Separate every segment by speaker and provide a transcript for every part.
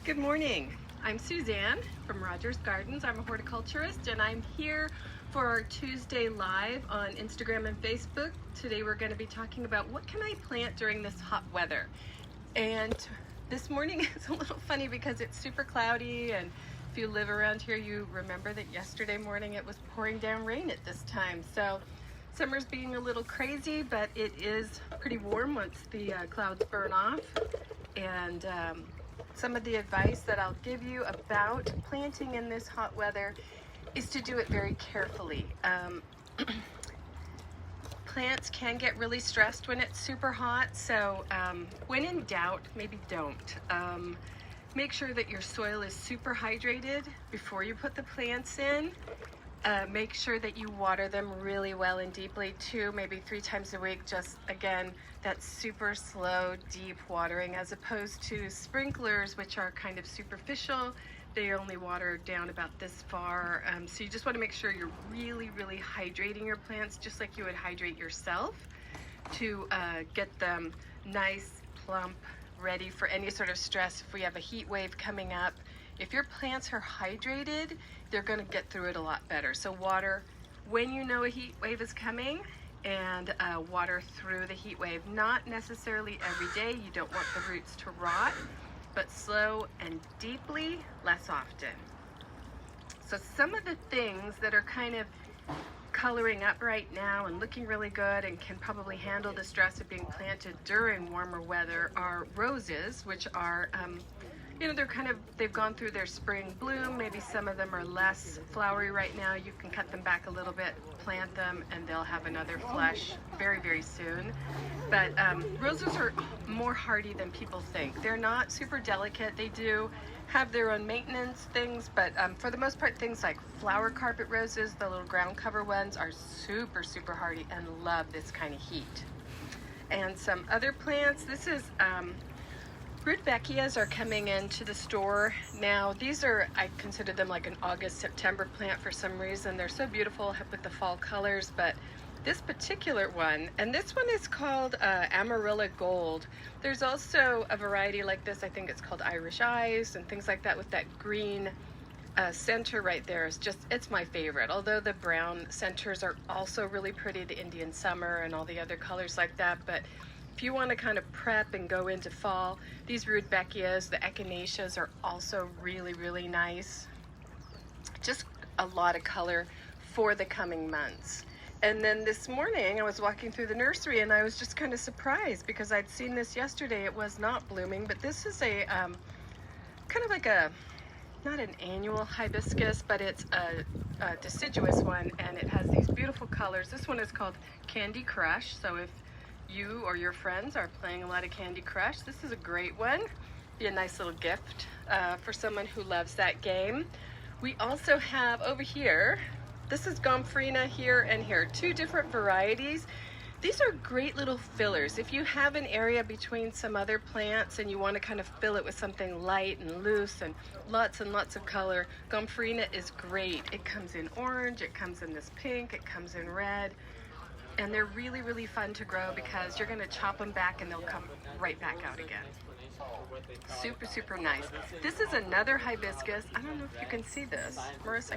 Speaker 1: Good morning. I'm Suzanne from Rogers Gardens. I'm a horticulturist and I'm here for our Tuesday live on Instagram and Facebook. Today we're going to be talking about what can I plant during this hot weather. And this morning is a little funny because it's super cloudy, and if you live around here you remember that yesterday morning it was pouring down rain at this time. So summer's being a little crazy, but it is pretty warm once the clouds burn off. And some of the advice that I'll give you about planting in this hot weather is to do it very carefully. Plants can get really stressed when it's super hot, so when in doubt, maybe don't. Make sure that your soil is super hydrated before you put the plants in. Make sure that you water them really well and deeply too, maybe 3 times a week. Just again, that super slow, deep watering, as opposed to sprinklers, which are kind of superficial. They only water down about this far. So you just want to make sure you're really hydrating your plants, just like you would hydrate yourself, to get them nice, plump, ready for any sort of stress. If we have a heat wave coming up, if your plants are hydrated, they're going to get through it a lot better. So water when you know a heat wave is coming, and water through the heat wave. Not necessarily every day. You don't want the roots to rot, but slow and deeply, less often. So some of the things that are kind of coloring up right now and looking really good and can probably handle the stress of being planted during warmer weather are roses, which are they've gone through their spring bloom. Maybe some of them are less flowery right now. You can cut them back a little bit, plant them, and they'll have another flush very soon. But roses are more hardy than people think. They're not super delicate. They do have their own maintenance things, but for the most part, things like flower carpet roses, the little ground cover ones, are super hardy and love this kind of heat. And some other plants, this is Rudbeckias are coming into the store now. These are, I consider them like an August, September plant for some reason. They're so beautiful with the fall colors, but this particular one, and this one is called Amarilla Gold. There's also a variety like this, I think it's called Irish Eyes and things like that, with that green center right there. It's my favorite. Although the brown centers are also really pretty, the Indian Summer and all the other colors like that. But if you want to kind of prep and go into fall, these Rudbeckias, the echinaceas, are also really nice. Just a lot of color for the coming months. And then this morning I was walking through the nursery and I was just kind of surprised because I'd seen this yesterday. It was not blooming, but this is a kind of like a, not an annual hibiscus, but it's a deciduous one, and it has these beautiful colors. This one is called Candy Crush. So if you or your friends are playing a lot of Candy Crush, this is a great one. Be a nice little gift for someone who loves that game. We also have over here, this is Gomphrena here and here, 2 different varieties. These are great little fillers. If you have an area between some other plants and you want to kind of fill it with something light and loose and lots of color, Gomphrena is great. It comes in orange, it comes in this pink, it comes in red. And they're really fun to grow because you're going to chop them back and they'll come right back out again. Super nice. This is another hibiscus. I don't know if you can see this. Marissa,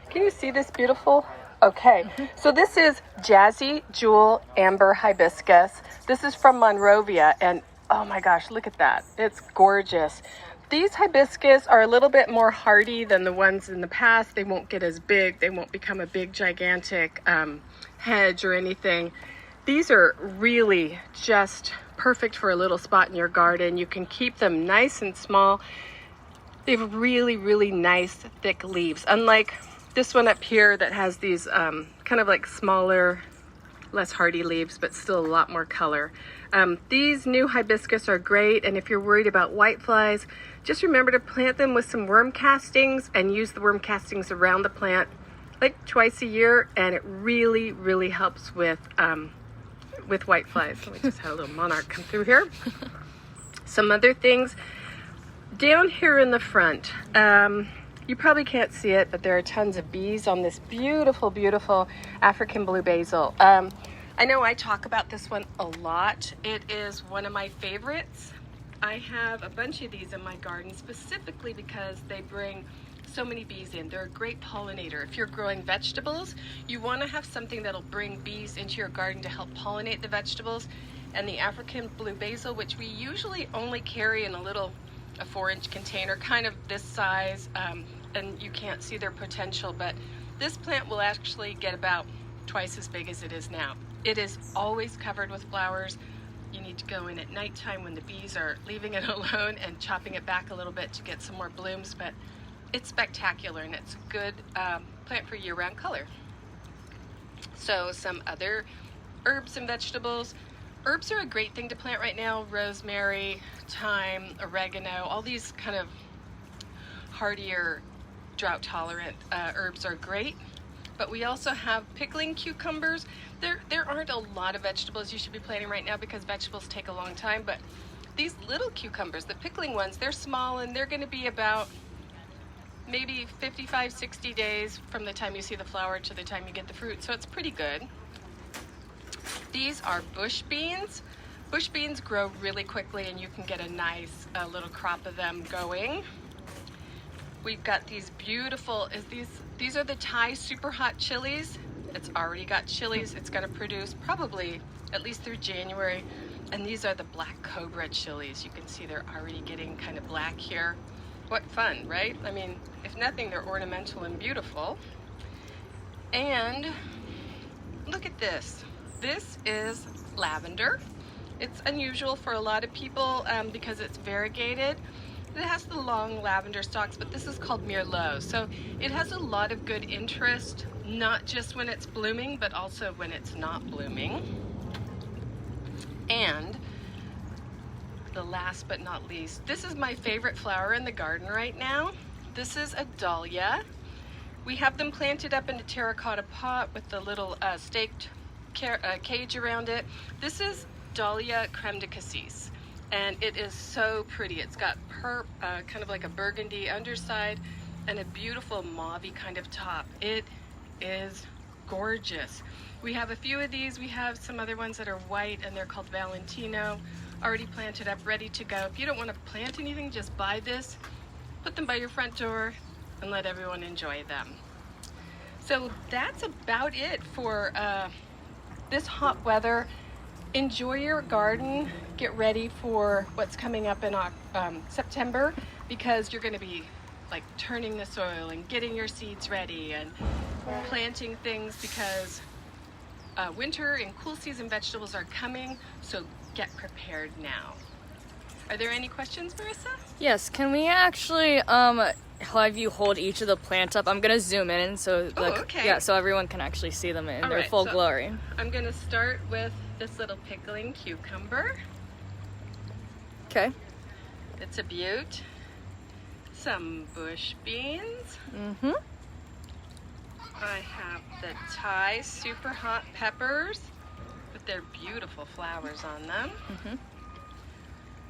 Speaker 1: can you see this beautiful? Okay, so this is Jazzy Jewel Amber Hibiscus. This is from Monrovia, and oh my gosh, look at that. It's gorgeous. These hibiscus are a little bit more hardy than the ones in the past. They won't get as big. They won't become a big, gigantic hedge or anything. These are really just perfect for a little spot in your garden. You can keep them nice and small. They have really nice, thick leaves. Unlike this one up here that has these kind of like smaller, less hardy leaves, but still a lot more color. These new hibiscus are great, and if you're worried about whiteflies, just remember to plant them with some worm castings and use the worm castings around the plant like twice a year, and it really helps with whiteflies. Let me just have a little monarch come through here. Some other things down here in the front. You probably can't see it, but there are tons of bees on this beautiful African blue basil. I know I talk about this one a lot. It is one of my favorites. I have a bunch of these in my garden specifically because they bring so many bees in. They're a great pollinator. If you're growing vegetables, you want to have something that'll bring bees into your garden to help pollinate the vegetables. And the African blue basil, which we usually only carry in a 4-inch container, kind of this size, and you can't see their potential, but this plant will actually get about twice as big as it is now. It is always covered with flowers. You need to go in at nighttime when the bees are leaving it alone and chopping it back a little bit to get some more blooms, but it's spectacular and it's a good plant for year-round color. So some other herbs and vegetables. Herbs are a great thing to plant right now. Rosemary, thyme, oregano, all these kind of hardier, drought-tolerant herbs are great. But we also have pickling cucumbers. There aren't a lot of vegetables you should be planting right now because vegetables take a long time, but these little cucumbers, the pickling ones, they're small and they're going to be about maybe 55, 60 days from the time you see the flower to the time you get the fruit, so it's pretty good. These are bush beans. Bush beans grow really quickly and you can get a nice little crop of them going. We've got these beautiful, these are the Thai super hot chilies. It's already got chilies. It's going to produce probably at least through January. And these are the black Cobra chilies. You can see they're already getting kind of black here. What fun, right? I mean, if nothing, they're ornamental and beautiful. And look at this. This is lavender. It's unusual for a lot of people because it's variegated. It has the long lavender stalks, but this is called Merlot. So it has a lot of good interest, not just when it's blooming, but also when it's not blooming. And the last but not least, this is my favorite flower in the garden right now. This is a Dahlia. We have them planted up in a terracotta pot with the little staked cage around it. This is Dahlia Creme de Cassis. And it is so pretty. It's got kind of like a burgundy underside and a beautiful mauve-y kind of top. It is gorgeous. We have a few of these. We have some other ones that are white and they're called Valentino, already planted up, ready to go. If you don't want to plant anything, just buy this, put them by your front door, and let everyone enjoy them. So that's about it for this hot weather. Enjoy your garden. Get ready for what's coming up in September, because you're going to be like turning the soil and getting your seeds ready and planting things, because winter and cool season vegetables are coming, so get prepared now. Are there any questions, Marissa?
Speaker 2: Yes, can we actually have you hold each of the plants up? I'm gonna zoom in so so everyone can actually see them in their full glory.
Speaker 1: I'm gonna start with this little pickling cucumber.
Speaker 2: Okay.
Speaker 1: It's a beaut. Some bush beans.
Speaker 2: Mm-hmm.
Speaker 1: I have the Thai super hot peppers with their beautiful flowers on them.
Speaker 2: Mm-hmm.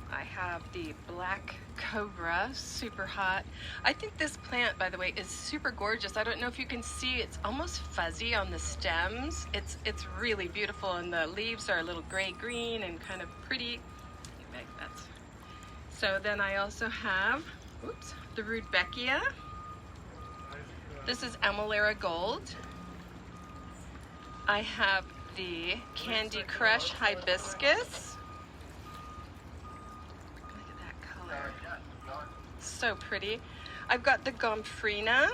Speaker 1: I have the black Cobra, super hot. I think this plant, by the way, is super gorgeous. I don't know if you can see, it's almost fuzzy on the stems. It's really beautiful, and the leaves are a little gray-green and kind of pretty. So then I also have, the Rudbeckia. This is Amalera Gold. I have the Candy Crush Hibiscus. So pretty. I've got the Gomphrena.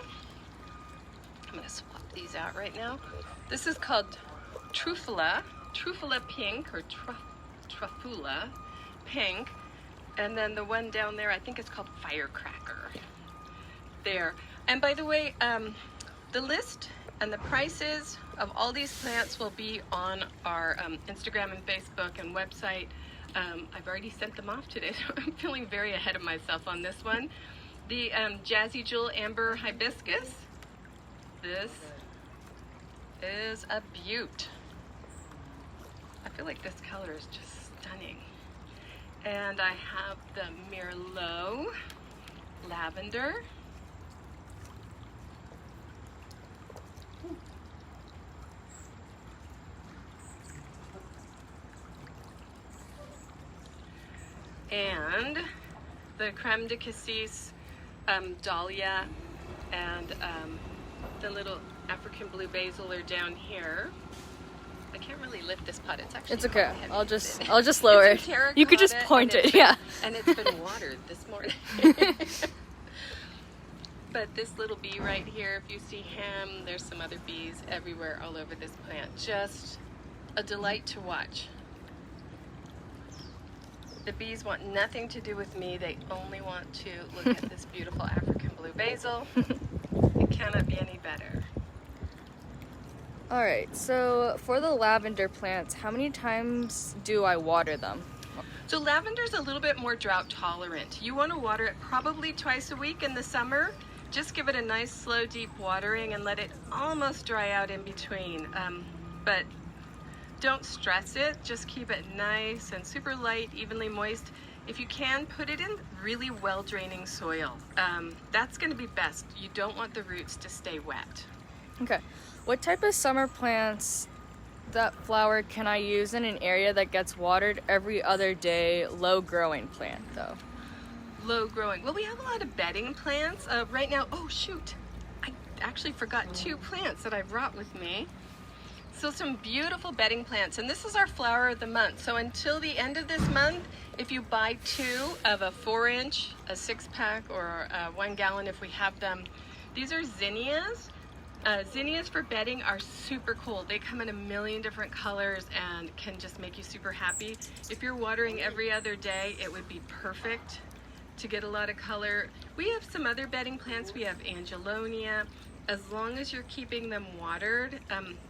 Speaker 1: I'm going to swap these out right now. This is called Trufula Pink, or Trufula Pink. And then the one down there, I think it's called Firecracker. There. And by the way, the list and the prices of all these plants will be on our Instagram and Facebook and website. I've already sent them off today, so I'm feeling very ahead of myself on this one. The Jazzy Jewel Amber Hibiscus. This is a beaut. I feel like this color is just stunning. And I have the Merlot Lavender. and the Creme de Cassis, Dahlia, and the little African blue basil are down here. I can't really lift this pot. It's
Speaker 2: okay. I'll just lower it. You could just point it. Yeah.
Speaker 1: And it's been watered this morning. But this little bee right here, if you see him, there's some other bees everywhere all over this plant. Just a delight to watch. The bees want nothing to do with me. They only want to look at this beautiful African blue basil. It cannot be any better.
Speaker 2: All right, so for the lavender plants, how many times do I water them?
Speaker 1: So lavender's a little bit more drought tolerant. You want to water it probably twice a week in the summer. Just give it a nice slow deep watering and let it almost dry out in between. But don't stress it, just keep it nice and super light, evenly moist. If you can, put it in really well draining soil. That's going to be best. You don't want the roots to stay wet.
Speaker 2: Okay. What type of summer plants that flower can I use in an area that gets watered every other day, low growing plant though?
Speaker 1: Low growing. Well, we have a lot of bedding plants right now. Oh shoot, I actually forgot 2 plants that I brought with me. So some beautiful bedding plants, and this is our flower of the month. So until the end of this month, if you buy 2 of a 4-inch, a 6-pack, or 1 gallon if we have them, these are zinnias. Zinnias for bedding are super cool. They come in a million different colors and can just make you super happy. If you're watering every other day, it would be perfect to get a lot of color. We have some other bedding plants. We have Angelonia. As long as you're keeping them watered,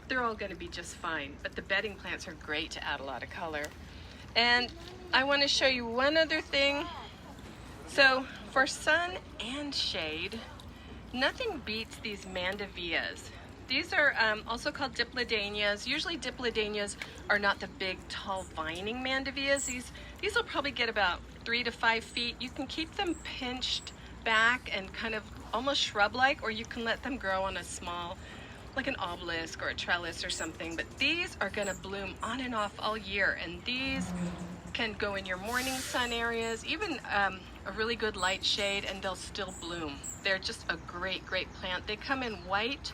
Speaker 1: they're all going to be just fine. But the bedding plants are great to add a lot of color. And I want to show you one other thing. So for sun and shade, nothing beats these Mandevias. These are also called dipladenias. Usually dipladenias are not the big, tall, vining Mandevias. These will probably get about 3 to 5 feet. You can keep them pinched back and kind of almost shrub-like, or you can let them grow on a small, like an obelisk or a trellis or something. But these are going to bloom on and off all year, and these can go in your morning sun areas, even a really good light shade, and they'll still bloom. They're just a great, great plant. They come in white,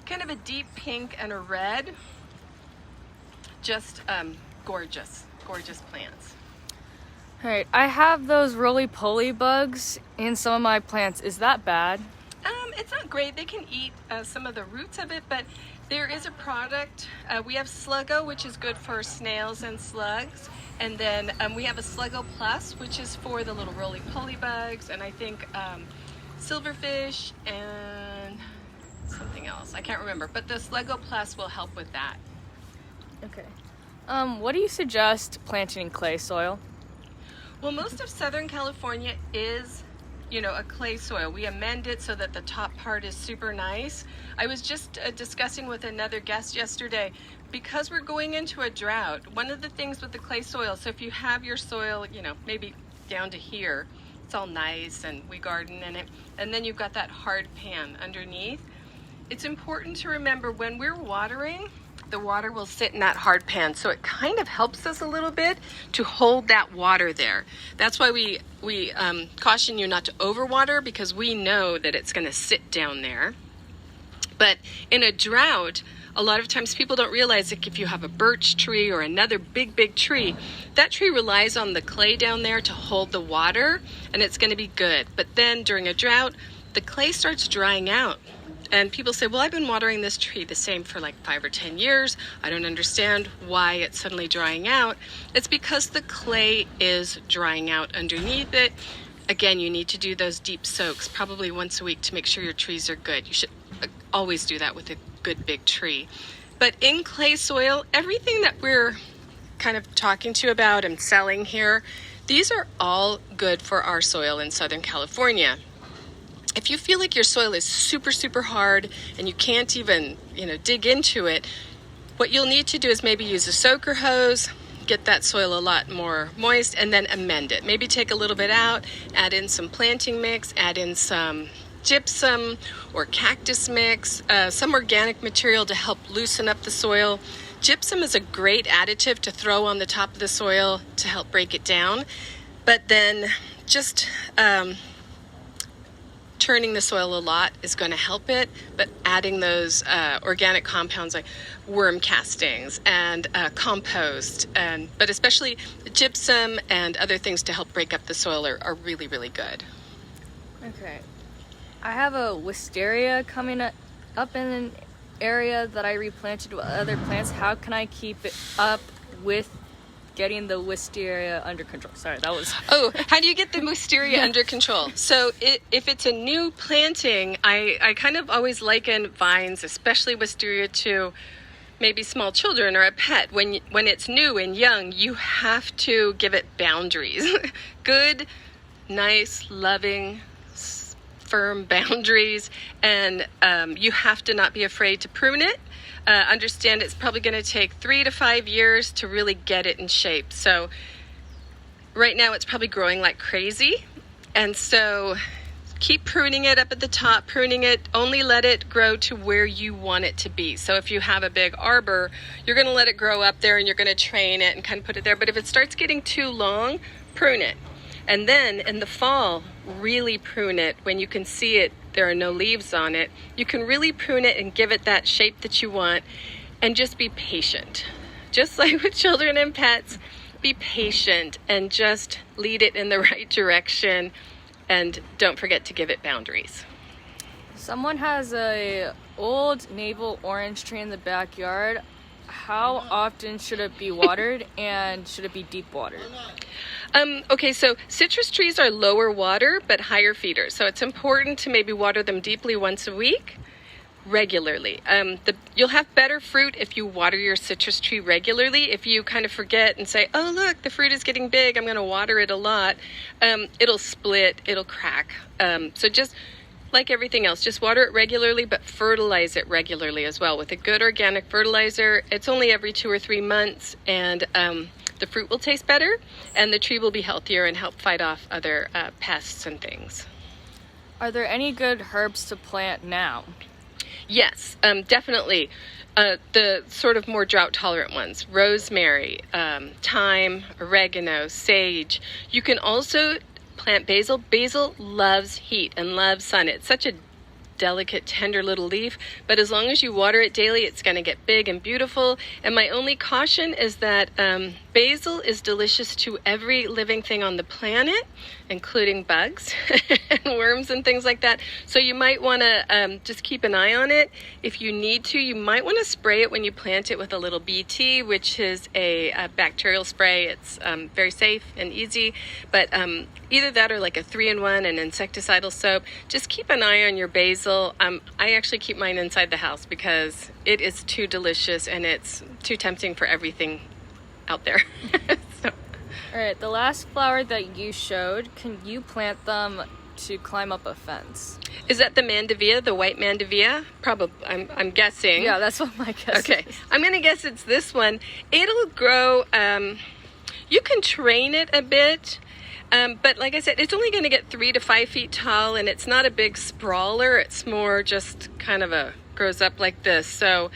Speaker 1: kind of a deep pink, and a red. Just gorgeous, gorgeous plants.
Speaker 2: All right, I have those roly-poly bugs in some of my plants. Is that bad?
Speaker 1: It's not great. They can eat some of the roots of it, but there is a product. We have Sluggo, which is good for snails and slugs. And then we have a Sluggo Plus, which is for the little roly-poly bugs. And I think silverfish and something else. I can't remember. But the Sluggo Plus will help with that.
Speaker 2: Okay. What do you suggest planting in clay soil?
Speaker 1: Well, most of Southern California is, a clay soil. We amend it so that the top part is super nice. I was just discussing with another guest yesterday, because we're going into a drought, one of the things with the clay soil, so if you have your soil, maybe down to here, it's all nice and we garden in it, and then you've got that hard pan underneath, it's important to remember when we're watering, the water will sit in that hard pan, so it kind of helps us a little bit to hold that water there. That's why we caution you not to overwater, because we know that it's going to sit down there. But in a drought, a lot of times people don't realize that if you have a birch tree or another big, big tree, that tree relies on the clay down there to hold the water, and it's going to be good. But then during a drought, the clay starts drying out. And people say, well, I've been watering this tree the same for like 5 or 10 years. I don't understand why it's suddenly drying out. It's because the clay is drying out underneath it. Again, you need to do those deep soaks probably once a week to make sure your trees are good. You should always do that with a good big tree. But in clay soil, everything that we're kind of talking to you about and selling here, these are all good for our soil in Southern California. If you feel like your soil is super, super hard and you can't even, dig into it, what you'll need to do is maybe use a soaker hose, get that soil a lot more moist, and then amend it. Maybe take a little bit out, add in some planting mix, add in some gypsum or cactus mix, some organic material to help loosen up the soil. Gypsum is a great additive to throw on the top of the soil to help break it down. But then just turning the soil a lot is going to help it, but adding those organic compounds like worm castings and compost, but especially gypsum and other things to help break up the soil are really, really good.
Speaker 2: Okay. I have a wisteria coming up in an area that I replanted with other plants. How can I keep it up with getting the wisteria under control? Sorry, that was...
Speaker 1: Oh, how do you get the wisteria under control? So if it's a new planting, I kind of always liken vines, especially wisteria, to maybe small children or a pet. When it's new and young, you have to give it boundaries. Good, nice, loving, firm boundaries, and you have to not be afraid to prune it. Understand it's probably going to take 3 to 5 years to really get it in shape. So right now it's probably growing like crazy, and so keep pruning it up at the top, pruning it, only let it grow to where you want it to be. So if you have a big arbor, you're going to let it grow up there and you're going to train it and kind of put it there. But if it starts getting too long, prune it. And then in the fall, really prune it when you can see it, there are no leaves on it. You can really prune it and give it that shape that you want, and just be patient. Just like with children and pets, be patient and just lead it in the right direction, and don't forget to give it boundaries.
Speaker 2: Someone has a old navel orange tree in the backyard. How often should it be watered, and should it be deep watered?
Speaker 1: Okay, so citrus trees are lower water but higher feeders. So it's important to maybe water them deeply once a week, regularly. You'll have better fruit if you water your citrus tree regularly. If you kind of forget and say, oh, look, the fruit is getting big, I'm going to water it a lot, it'll split, it'll crack. So just like everything else, just water it regularly, but fertilize it regularly as well. With a good organic fertilizer, it's only every 2 or 3 months, and the fruit will taste better, and the tree will be healthier and help fight off other pests and things.
Speaker 2: Are there any good herbs to plant now?
Speaker 1: Yes, definitely. The sort of more drought-tolerant ones, rosemary, thyme, oregano, sage. You can also plant basil. Basil loves heat and loves sun. It's such a delicate, tender little leaf, but as long as you water it daily, it's going to get big and beautiful. And my only caution is that basil is delicious to every living thing on the planet, including bugs and worms and things like that. So you might want to just keep an eye on it. If you need to, you might want to spray it when you plant it with a little BT, which is a bacterial spray. It's very safe and easy, but either that or like a 3-in-1 and insecticidal soap. Just keep an eye on your basil. I actually keep mine inside the house because it is too delicious and it's too tempting for everything out there. So.
Speaker 2: All right, the last flower that you showed, can you plant them to climb up a fence?
Speaker 1: Is that the Mandevia, the white Mandevia? Probably, I'm guessing.
Speaker 2: Yeah, that's what my guess
Speaker 1: Okay,
Speaker 2: is.
Speaker 1: I'm going to guess it's this one. It'll grow, you can train it a bit, but like I said, it's only going to get 3 to 5 feet tall, and it's not a big sprawler. It's more just kind of grows up like this. So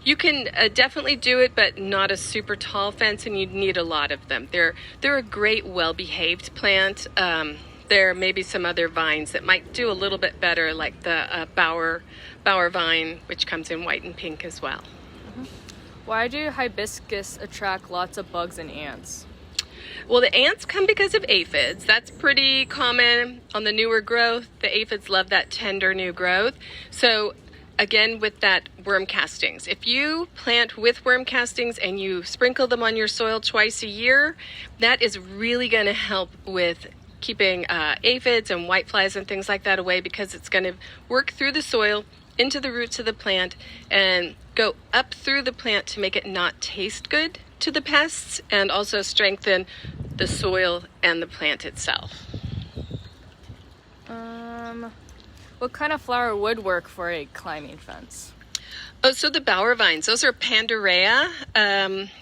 Speaker 1: you can definitely do it, but not a super tall fence, and you need a lot of them. They're a great, well-behaved plant. There may be some other vines that might do a little bit better, like the bower vine, which comes in white and pink as well.
Speaker 2: Mm-hmm. Why do hibiscus attract lots of bugs and ants?
Speaker 1: Well, the ants come because of aphids. That's pretty common on the newer growth. The aphids love that tender new growth. So again, with that worm castings, if you plant with worm castings and you sprinkle them on your soil twice a year, that is really going to help with keeping aphids and whiteflies and things like that away, because it's going to work through the soil into the roots of the plant and go up through the plant to make it not taste good to the pests, and also strengthen the soil and the plant itself.
Speaker 2: What kind of flower would work for a climbing fence?
Speaker 1: Oh, so the bower vines, those are Pandorea.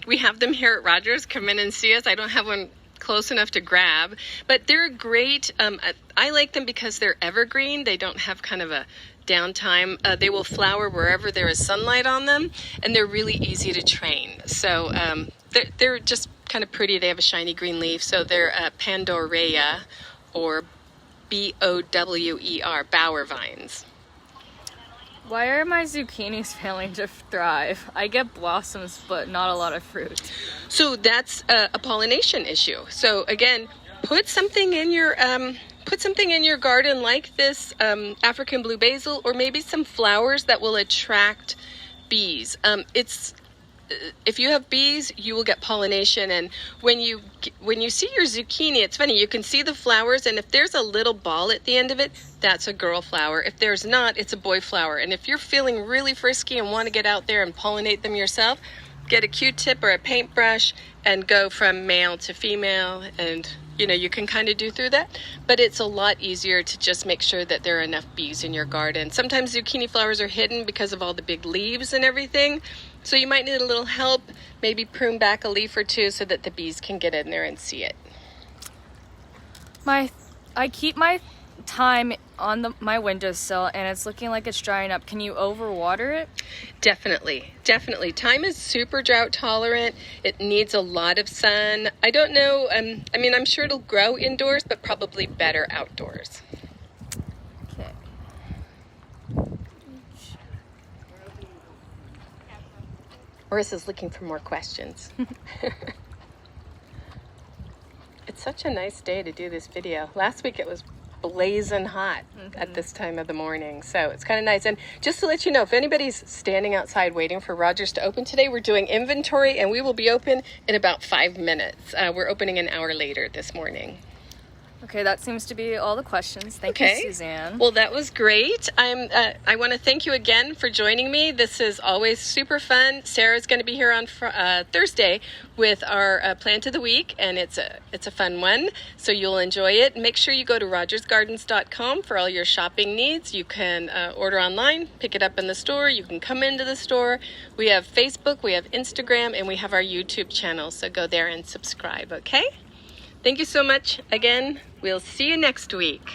Speaker 1: We have them here at Rogers. Come in and see us. I don't have one close enough to grab, but they're great. I like them because they're evergreen. They don't have kind of a downtime. They will flower wherever there is sunlight on them, and they're really easy to train. So they're just kind of pretty. They have a shiny green leaf. So they're Pandorea, or Bower, bower vines.
Speaker 2: Why are my zucchinis failing to thrive? I get blossoms, but not a lot of fruit.
Speaker 1: So that's a pollination issue. So again, put something in your garden like this African blue basil, or maybe some flowers that will attract bees. If you have bees, you will get pollination, and when you see your zucchini, it's funny, you can see the flowers, and if there's a little ball at the end of it, that's a girl flower. If there's not, it's a boy flower. And if you're feeling really frisky and want to get out there and pollinate them yourself, get a Q-tip or a paintbrush and go from male to female, and you can kind of do through that, but it's a lot easier to just make sure that there are enough bees in your garden. Sometimes zucchini flowers are hidden because of all the big leaves and everything, so you might need a little help, maybe prune back a leaf or two so that the bees can get in there and see it.
Speaker 2: I keep my thyme on my windowsill and it's looking like it's drying up. Can you overwater it?
Speaker 1: Definitely. Thyme is super drought tolerant. It needs a lot of sun. I don't know, I'm sure it'll grow indoors, but probably better outdoors.
Speaker 2: Okay.
Speaker 1: Marissa's looking for more questions. It's such a nice day to do this video. Last week it was blazing hot at this time of the morning, so it's kind of nice. And just to let you know, if anybody's standing outside waiting for Rogers to open today, we're doing inventory and we will be open in about 5 minutes. We're opening an hour later this morning.
Speaker 2: Okay, that seems to be all the questions. Thank you, Suzanne.
Speaker 1: Well, that was great. I want to thank you again for joining me. This is always super fun. Sarah's going to be here on Thursday with our plant of the week, and it's a fun one, so you'll enjoy it. Make sure you go to rogersgardens.com for all your shopping needs. You can order online, pick it up in the store. You can come into the store. We have Facebook, we have Instagram, and we have our YouTube channel, so go there and subscribe, okay? Thank you so much again. We'll see you next week.